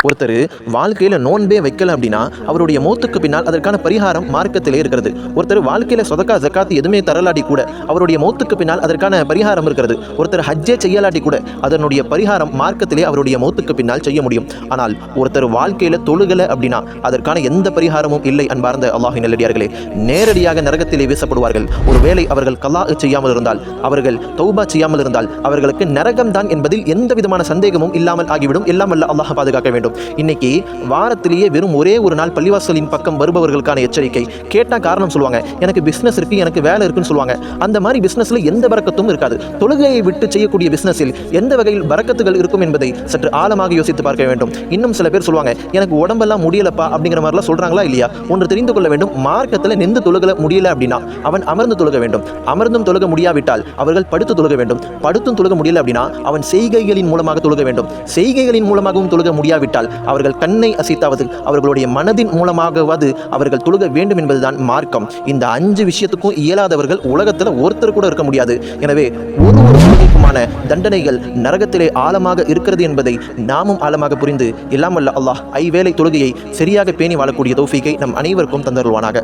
ஒருத்தர் வாழ்க்கையில் நோன்பே வைக்கல அப்படின்னா அவருடைய மௌத்துக்கு பின்னால் அதற்கான பரிகாரம் மார்க்கத்திலே இருக்கிறது. ஒருத்தர் வாழ்க்கையில் சொதக்கா ஜக்காத்து எதுவுமே தரலாட்டி கூட அவருடைய மௌத்துக்கு பின்னால் அதற்கான பரிகாரம் இருக்கிறது. ஒருத்தர் ஹஜ்ஜே செய்யலாட்டி கூட அதனுடைய பரிகாரம் மார்க்கத்திலே அவருடைய மௌத்துக்கு பின்னால் செய்ய முடியும். ஆனால் ஒருத்தர் வாழ்க்கையில் தொழுகலை அப்படின்னா அதற்கான எந்த பரிகாரமும் இல்லை. அன்பார்ந்த அல்லாஹ்வின் நல்லடியார்களே, நேரடியாக நரகத்திலே வீசப்படுவார்கள். ஒருவேளை அவர்கள் கலா செய்யாமல் இருந்தால், அவர்கள் தௌபா செய்யாமல் இருந்தால் அவர்களுக்கு நரகம் தான் என்பதில் எந்த விதமான சந்தேகமும் இல்லாமல் ஆகிவிடும். எல்லாம் அல்ல அல்லாஹ் பாதுகாக்க வேண்டும். இன்னைக்கு வாரத்திலேயே வெறும் ஒரே ஒரு நாள் பள்ளிவாசலின் பக்கம் வருபவர்களுக்கான எச்சரிக்கை. கேட்டால் காரணம் சொல்லுவாங்க, எனக்கு பிஸ்னஸ் இருக்கு, எனக்கு வேலை இருக்குன்னு சொல்லுவாங்க. அந்த மாதிரி பிஸ்னஸ்ல எந்த பரக்கத்தும் இருக்காது. தொழுகையை விட்டு செய்யக்கூடிய பிஸ்னஸில் எந்த வகையில் பரக்கத்துகள் இருக்கும் என்பதை சற்று ஆழமாக யோசித்து பார்க்க வேண்டும். இன்னும் சில பேர் சொல்லுவாங்க, எனக்கு உடம்பெல்லாம் முடியலப்பா அப்படிங்கிற மாதிரிலாம் சொல்றாங்களா இல்லையா? ஒன்று தெரிந்து கொள்ள வேண்டும், மார்க்கத்தில் நின்று தொழுக முடியல அப்படின்னா அவன் அமர்ந்து தொழுக வேண்டும். அமர்ந்தும் தொழுக முடியாவிட்டால் அவர்கள் படுத்து தொழுக வேண்டும். படுத்தும் தொழுக முடியல அப்படின்னா அவன் செய்கைகளின் மூலமாக தொழுக வேண்டும். செய்கைகளின் மூலமாகவும் தொழுக முடியாவிட்டால் அவர்கள் கண்ணை அசைத்தாவது அவர்களுடைய மனதின் மூலமாகவது அவர்கள் தொழுக வேண்டும் என்பதுதான் மார்க்கம். இந்த 5 விஷயத்துக்கும் இயலாதவர்கள் உலகத்தில் ஒருத்தர் கூட இருக்க முடியாது. எனவே ஒரு தொழுகைக்குமான தண்டனைகள் நரகத்திலே ஆழமாக இருக்கிறது என்பதை நாமும் ஆழமாக புரிந்து எல்லாம் வல்ல அல்லாஹ் ஐவேளை தொழுகையை சரியாக பேணி வாழக்கூடிய தௌஃபீகை நம் அனைவருக்கும் தந்தருள்வானாக.